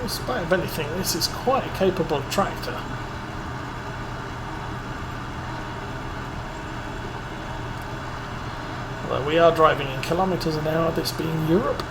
in spite of anything, this is quite a capable tractor. Although we are driving in kilometres an hour, this being Europe.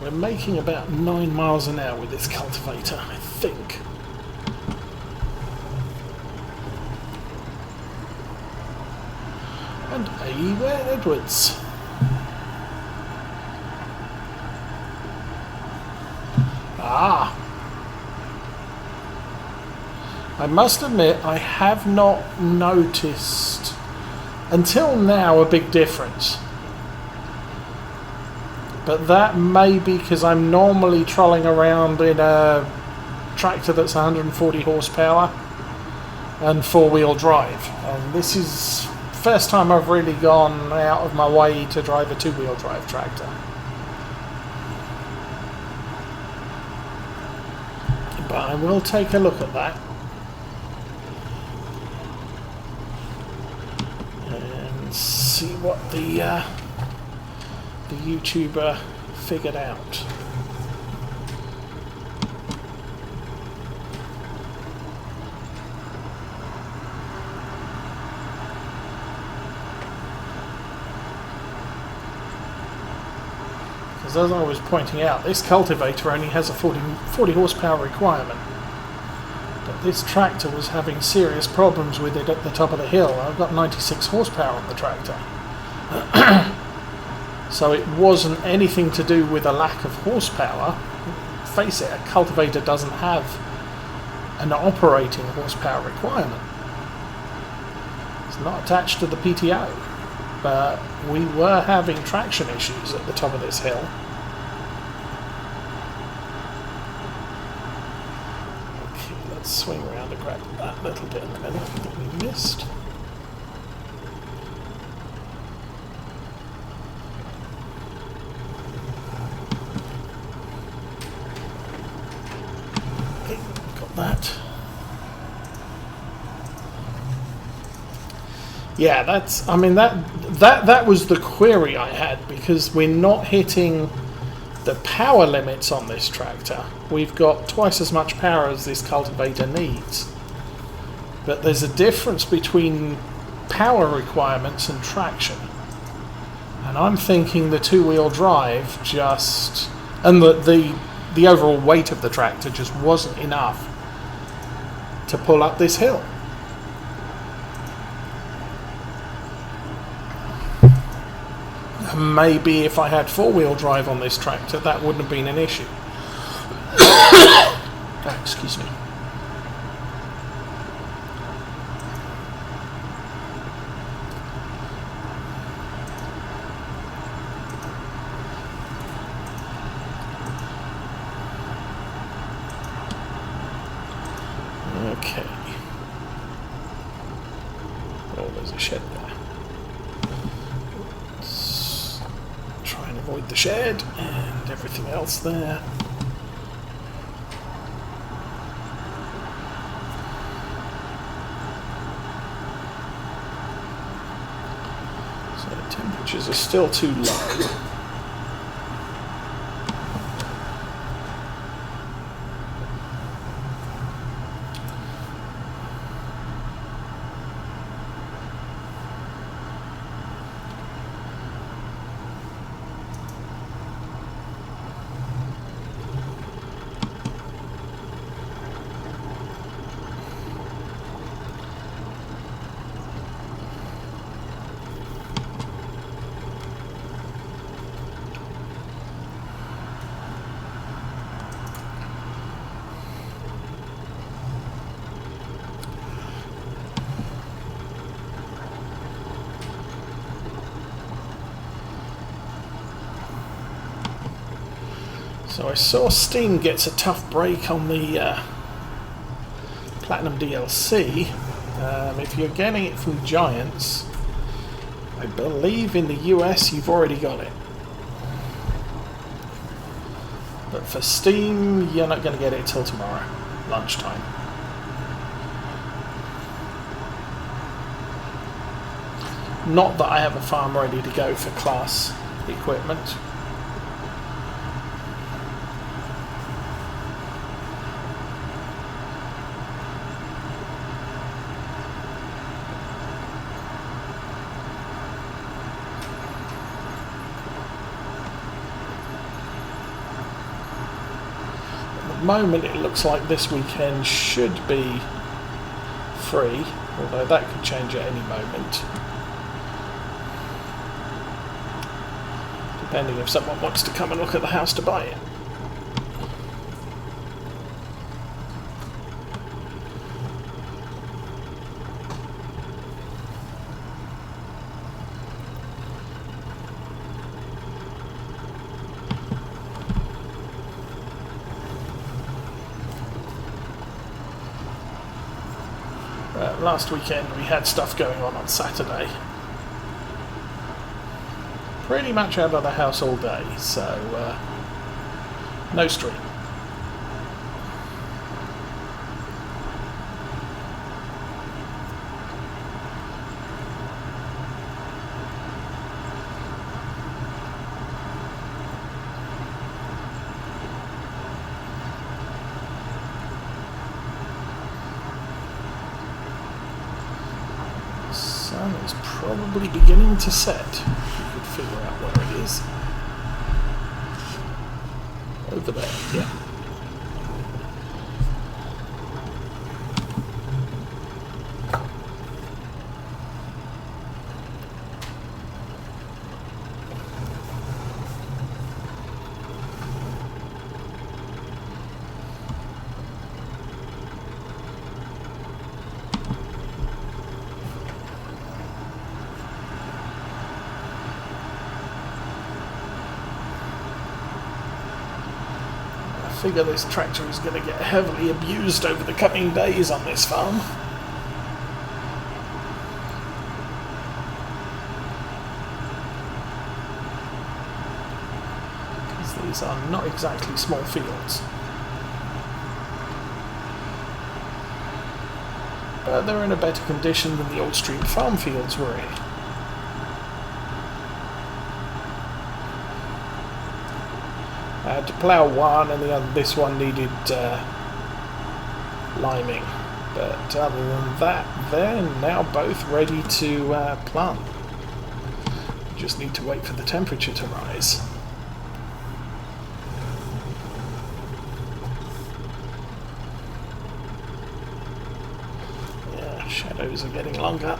We're making about 9 miles an hour with this cultivator, I think. And A. Edwards. Ah! I must admit, I have not noticed until now a big difference. But that may be because I'm normally trolling around in a tractor that's 140 horsepower and four-wheel drive. And this is the first time I've really gone out of my way to drive a two-wheel drive tractor. But I will take a look at that. And see what the YouTuber figured out. Because as I was pointing out, this cultivator only has a 40 horsepower requirement. But this tractor was having serious problems with it at the top of the hill. I've got 96 horsepower on the tractor. So it wasn't anything to do with a lack of horsepower. Face it, a cultivator doesn't have an operating horsepower requirement. It's not attached to the PTO. But we were having traction issues at the top of this hill. Okay, let's swing around and grab that little bit in the middle that we missed. That. Yeah, that's. I mean, that was the query I had, because we're not hitting the power limits on this tractor. We've got twice as much power as this cultivator needs, but there's a difference between power requirements and traction. And I'm thinking the two-wheel drive just, and the overall weight of the tractor just wasn't enough to pull up this hill. Maybe if I had four-wheel drive on this tractor, that wouldn't have been an issue. Oh, excuse me. Okay. Oh, there's a shed there. Let's try and avoid the shed and everything else there. So the temperatures are still too low. So I saw Steam gets a tough break on the Platinum DLC. If you're getting it from Giants, I believe in the US you've already got it. But for Steam, you're not going to get it till tomorrow, lunchtime. Not that I have a farm ready to go for class equipment. Moment it looks like this weekend should be free, although that could change at any moment, depending if someone wants to come and look at the house to buy it. Last weekend we had stuff going on Saturday. Pretty much out of the house all day, so no stream. Sun is probably beginning to set. You could figure out where it is. Over there, yeah. I figure this tractor is going to get heavily abused over the coming days on this farm. Because these are not exactly small fields. But they're in a better condition than the Old Street farm fields were in. I had to plough one, and this one needed liming. But other than that, they're now both ready to plant. Just need to wait for the temperature to rise. Yeah, shadows are getting longer.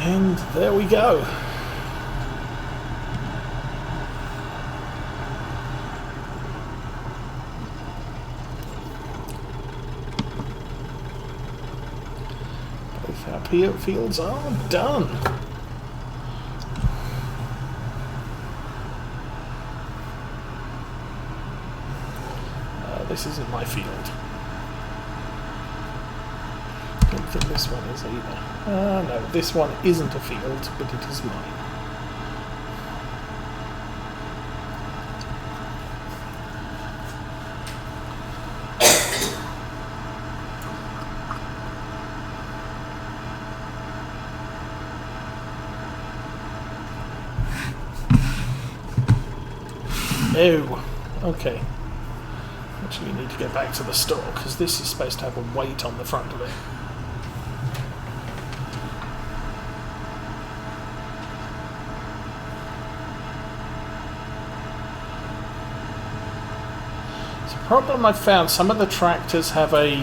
And there we go. Both our peanut fields are done. This isn't my field. Don't think this one is either. No, this one isn't a field, but it is mine. Oh, okay. Actually, need to get back to the store because this is supposed to have a weight on the front of it. So the problem I've found, some of the tractors have a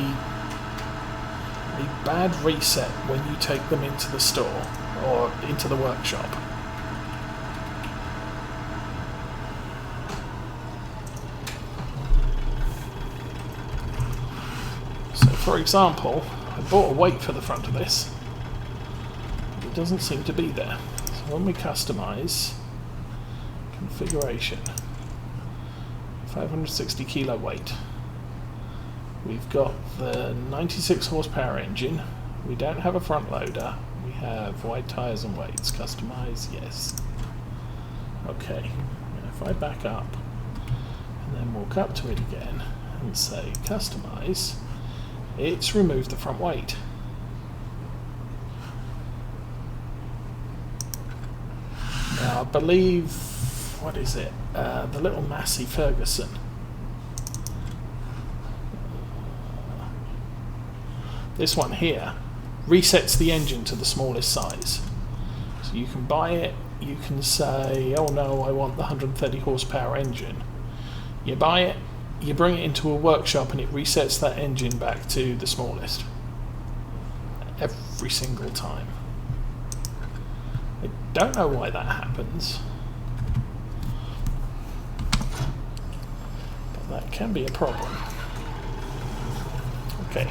bad reset when you take them into the store or into the workshop. For example, I bought a weight for the front of this. It doesn't seem to be there. So when we customize configuration, 560 kilo weight, we've got the 96 horsepower engine. We don't have a front loader. We have wide tires and weights. Customize, yes. Okay. Now if I back up and then walk up to it again and say customize, it's removed the front weight. Now I believe, what is it? The little Massey Ferguson. This one here resets the engine to the smallest size. So you can buy it, you can say, oh no, I want the 130 horsepower engine. You buy it, you bring it into a workshop and it resets that engine back to the smallest. Every single time. I don't know why that happens. But that can be a problem. Okay.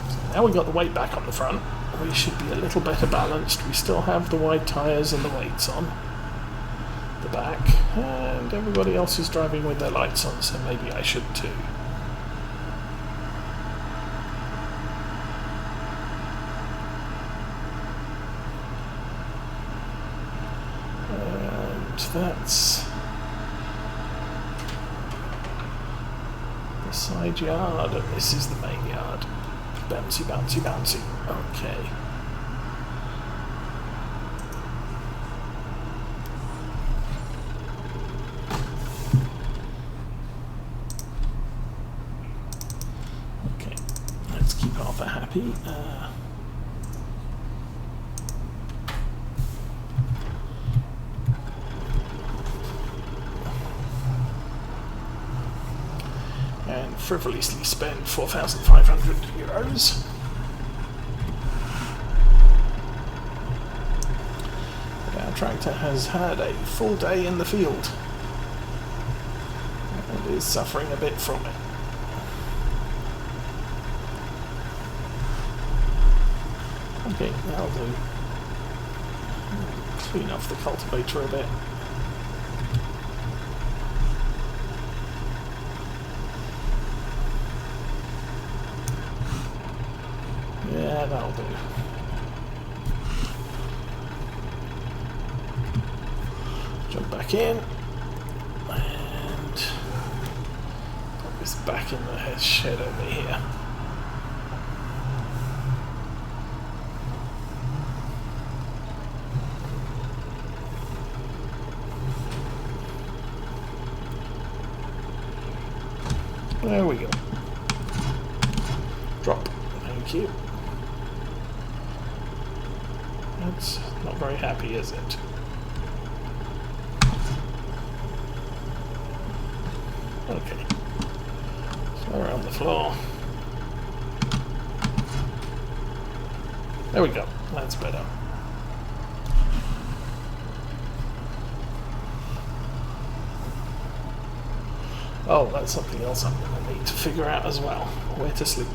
So now we've got the weight back on the front. We should be a little better balanced. We still have the wide tyres and the weights on the back, and everybody else is driving with their lights on, so maybe I should too. And that's the side yard, and this is the main yard. Bouncy, bouncy, bouncy. Okay. Happy. And frivolously spend 4,500 euros. Our tractor has had a full day in the field and is suffering a bit from it. Okay, that'll do. Clean off the cultivator a bit. Yeah, that'll do. Jump back in and put this back in the shed over here. There we go. Drop. Thank you. That's not very happy, is it? Okay. So around the floor. There we go. That's better. Oh, that's something else I'm going to need to figure out as well. Where to sleep.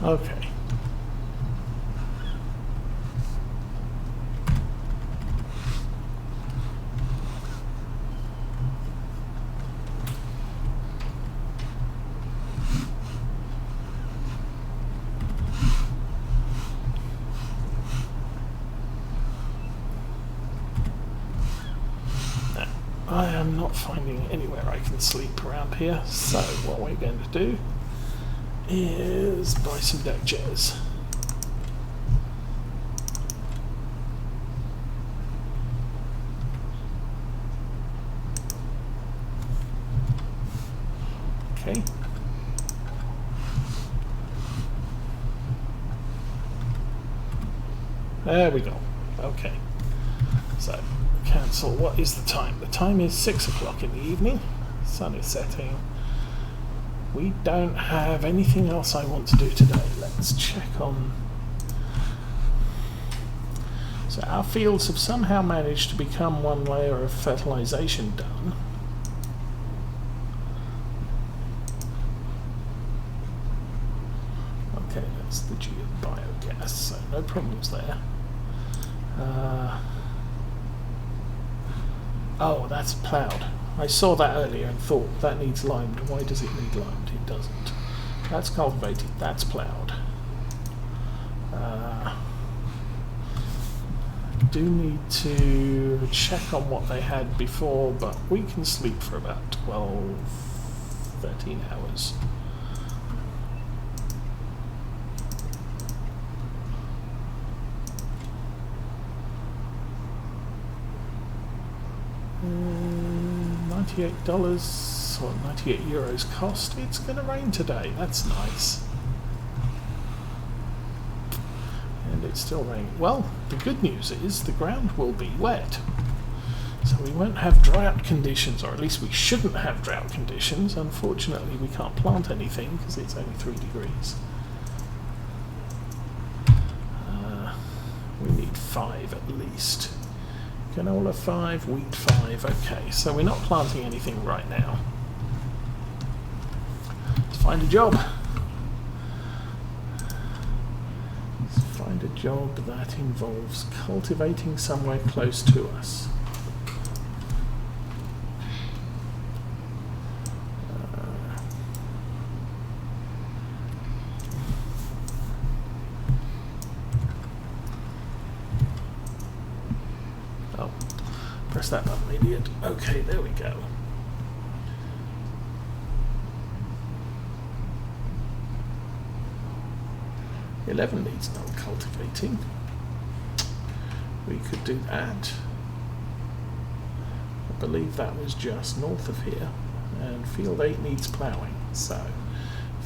Okay. not finding anywhere I can sleep around here, so what we're going to do is buy some deck chairs. Okay. There we go. Okay. So, cancel. What is the time? The time is 6 o'clock in the evening. Sun is setting. We don't have anything else I want to do today. Let's check on... So our fields have somehow managed to become one layer of fertilization done. Okay, that's the biogas, so no problems there. Oh, that's ploughed. I saw that earlier and thought that needs limed. Why does it need limed? It doesn't. That's cultivated. That's ploughed. Do need to check on what they had before, but we can sleep for about 12, 13 hours. $98 or 98 euros cost. It's going to rain today. That's nice. And it's still raining. Well, the good news is the ground will be wet. So we won't have drought conditions, or at least we shouldn't have drought conditions. Unfortunately, we can't plant anything because it's only 3 degrees. We need 5 at least. Canola 5, wheat 5. Okay, so we're not planting anything right now. Let's find a job. Let's find a job that involves cultivating somewhere close to us. Press that button, idiot. Okay, there we go. $11 needs no cultivating. We could do that. I believe that was just north of here. And field 8 needs ploughing. So,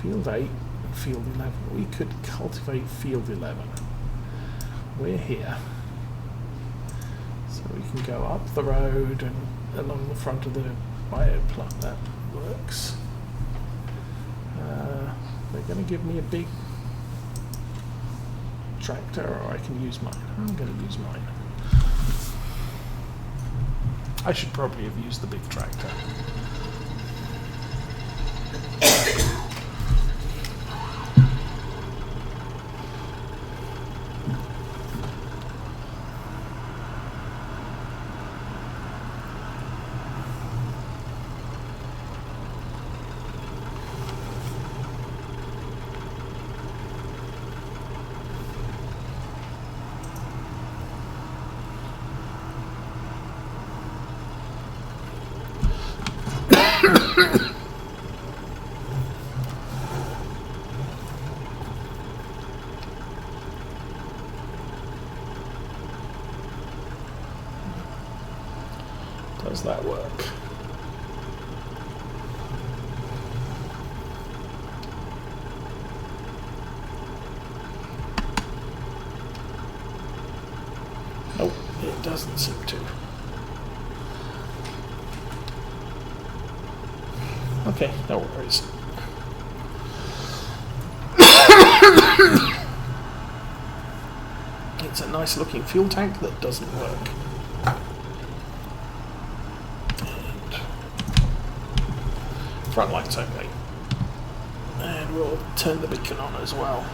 field 8 and field 11. We could cultivate field 11. We're here. So we can go up the road and along the front of the bioplant. That works. They're going to give me a big tractor, or I can use mine. I'm going to use mine. I should probably have used the big tractor. Does that work? Nope, it doesn't seem to. Okay, no worries. It's a nice looking fuel tank that doesn't work. Front lights only. And we'll turn the beacon on as well.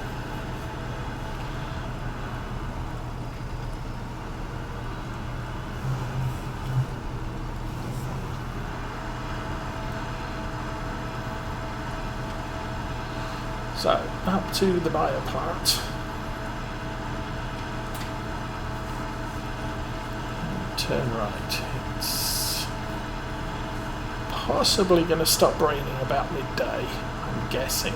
So, up to the bioplant. Turn right. It's possibly going to stop raining about midday, I'm guessing.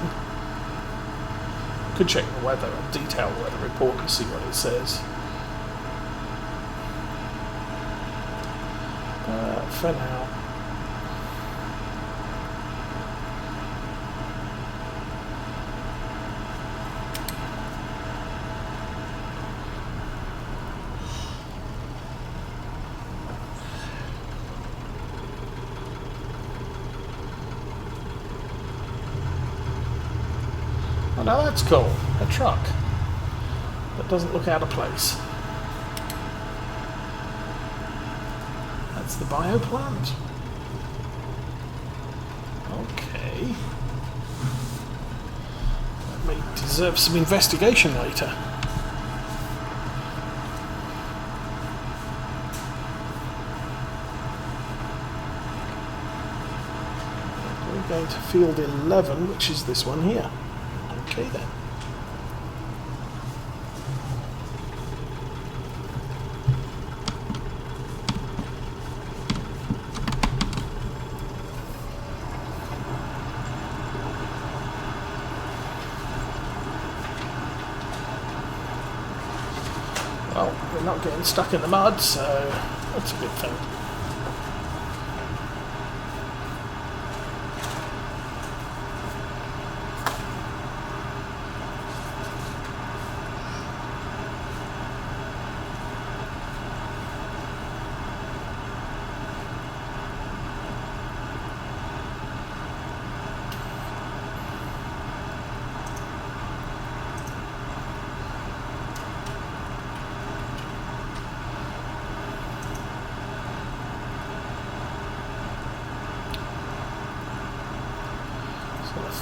Could check the weather, a detailed weather report, and see what it says. But for now, oh, now that's cool. A truck that doesn't look out of place. That's the bioplant. Okay. That may deserve some investigation later. We're going to field 11, which is this one here. Okay then. Well, we're not getting stuck in the mud, so that's a good thing.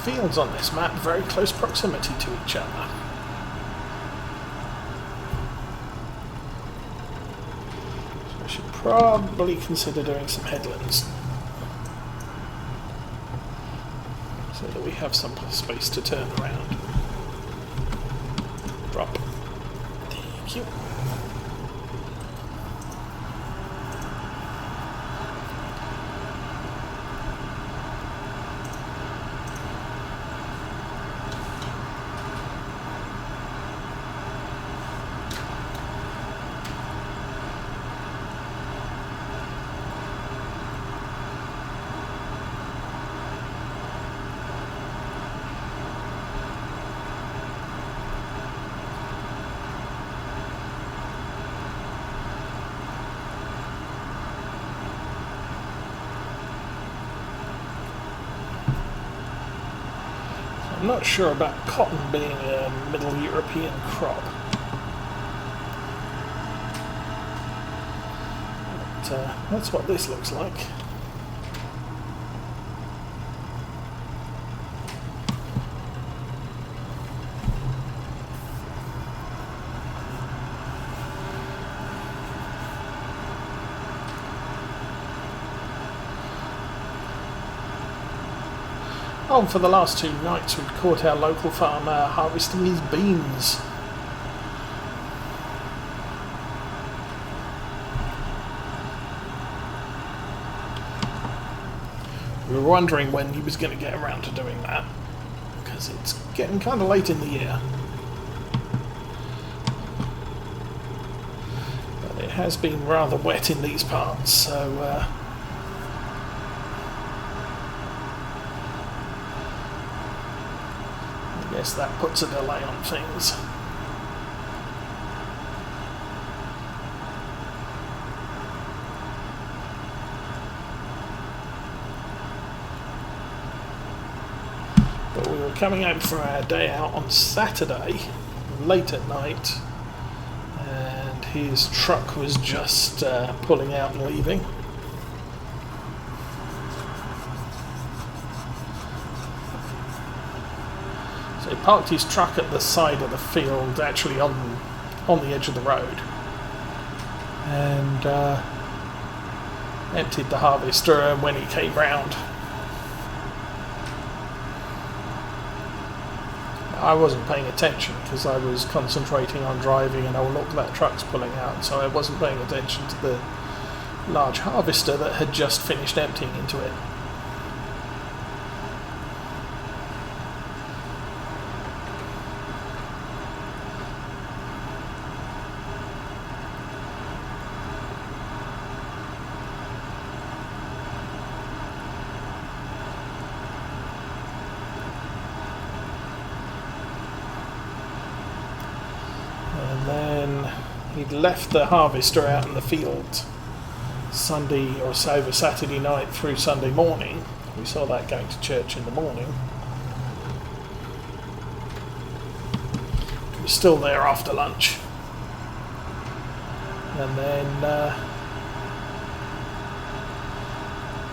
Fields on this map, very close proximity to each other. So I should probably consider doing some headlands so that we have some space to turn around. Drop. Thank you. I'm not sure about cotton being a Middle European crop. But that's what this looks like. Oh, for the last 2 nights we've caught our local farmer harvesting his beans. We were wondering when he was going to get around to doing that, because it's getting kind of late in the year. But it has been rather wet in these parts, so I guess that puts a delay on things. But we were coming out for our day out on Saturday, late at night, and his truck was just pulling out and leaving. He parked his truck at the side of the field, actually on the edge of the road, and emptied the harvester. And when he came round, I wasn't paying attention because I was concentrating on driving, and oh look, that truck's pulling out, so I wasn't paying attention to the large harvester that had just finished emptying into it. And then he'd left the harvester out in the field Sunday or so, over Saturday night through Sunday morning. We saw that going to church in the morning. He was still there after lunch. And then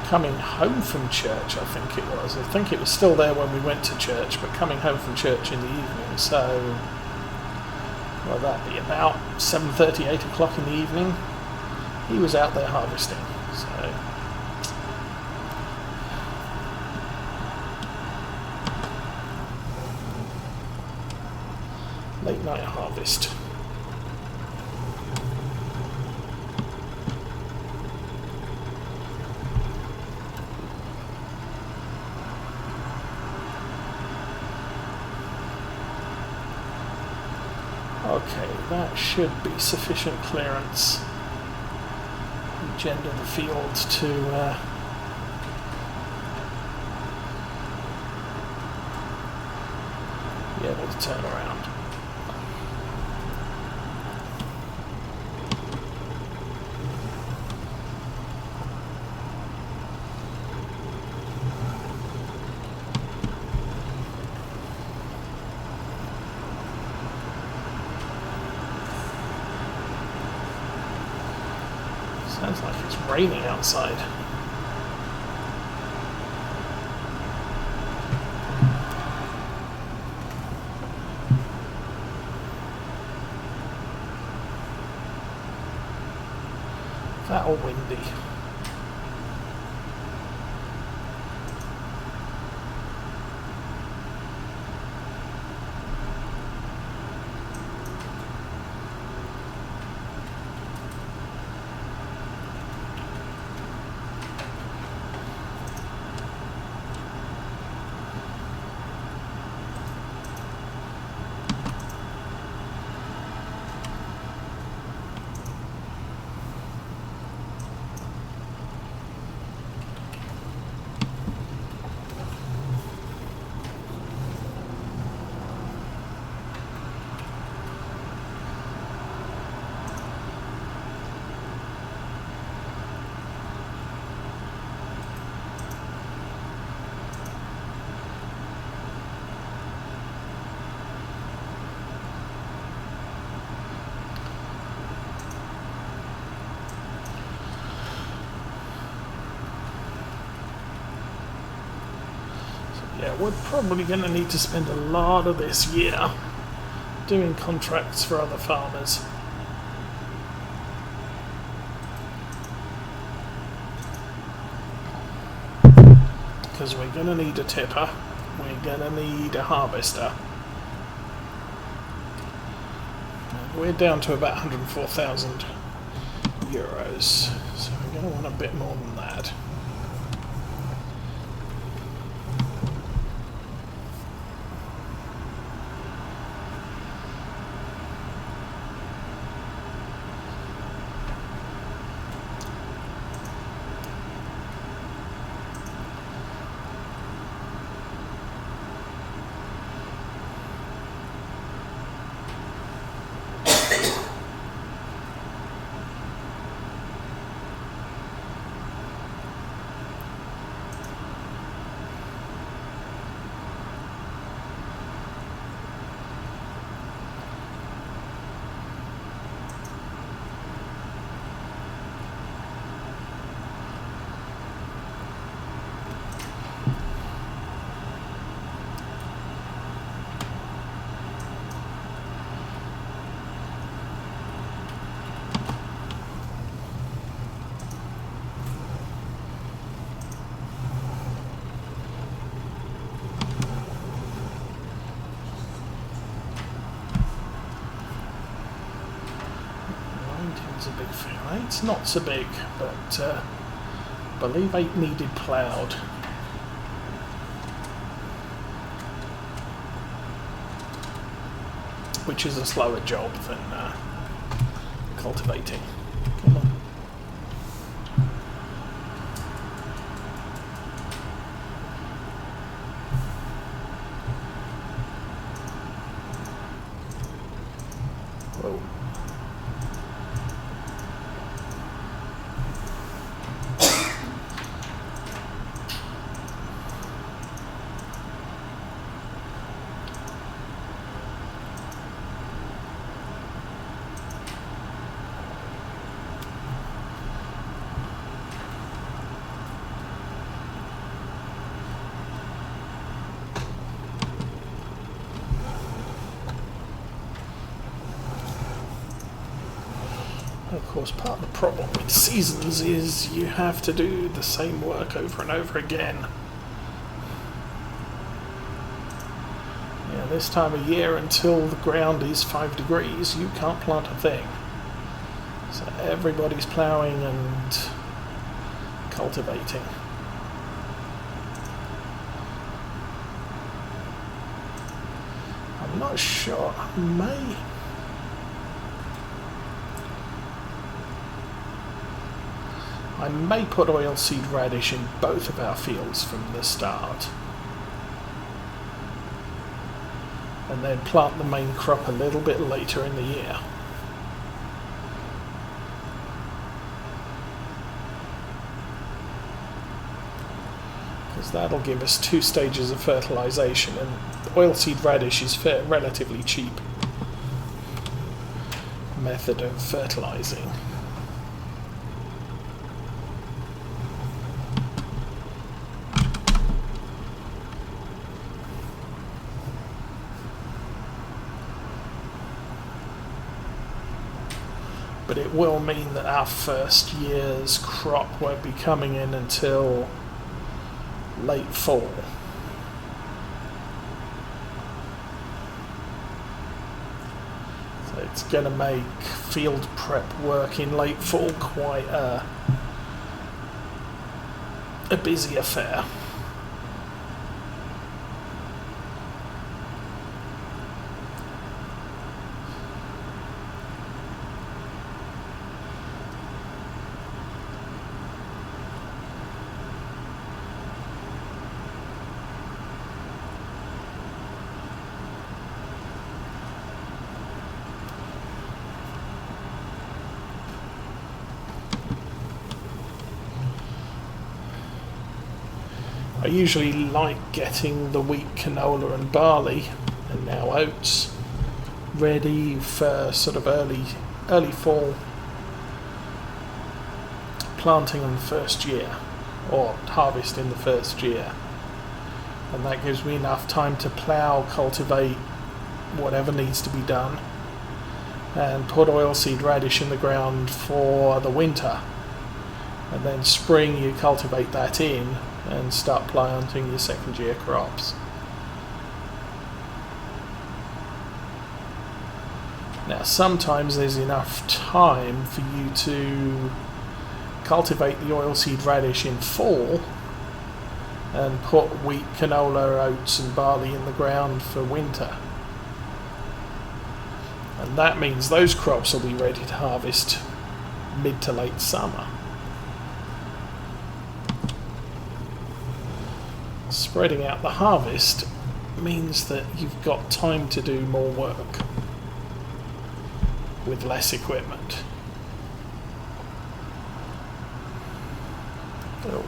coming home from church, I think it was. I think it was still there when we went to church, but coming home from church in the evening. So, well, that'd be about 7:30, 8 o'clock in the evening. He was out there harvesting. So, late night harvest. Okay, that should be sufficient clearance. Agenda the field to be able to turn around. Sounds like it's raining outside. That or windy. Yeah, we're probably going to need to spend a lot of this year doing contracts for other farmers. Because we're going to need a tipper, we're going to need a harvester. We're down to about 104,000 euros, so we're going to want a bit more than that. A big thing. 8's not so big, but I believe 8 needed ploughed. Which is a slower job than cultivating. Come on. Whoa. Of course, part of the problem with seasons is you have to do the same work over and over again. Yeah, this time of year, until the ground is 5 degrees, you can't plant a thing. So everybody's ploughing and cultivating. I'm not sure. I may put oilseed radish in both of our fields from the start, and then plant the main crop a little bit later in the year. Because that'll give us 2 stages of fertilisation, and oilseed radish is a relatively cheap method of fertilising. But it will mean that our first year's crop won't be coming in until late fall. So it's going to make field prep work in late fall quite a busy affair. I usually like getting the wheat, canola and barley, and now oats, ready for sort of early fall planting in the first year, or harvest in the first year. And that gives me enough time to plough, cultivate whatever needs to be done, and put oilseed radish in the ground for the winter. And then spring you cultivate that in and start planting your second year crops. Now sometimes there's enough time for you to cultivate the oilseed radish in fall and put wheat, canola, oats and barley in the ground for winter. And that means those crops will be ready to harvest mid to late summer. Spreading out the harvest means that you've got time to do more work with less equipment. Oh,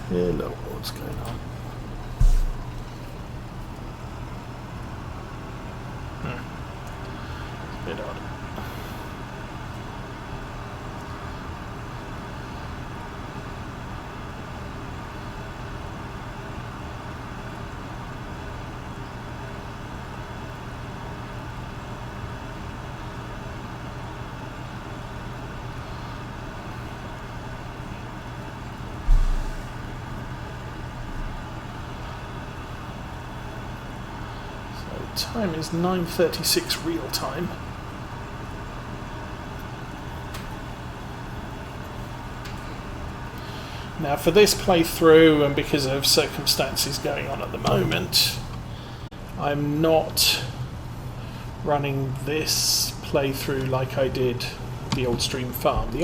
hello, what's going on? It's a bit odd. Time is 9:36 real time. Now for this playthrough, and because of circumstances going on at the moment, I'm not running this playthrough like I did the Old Stream Farm. The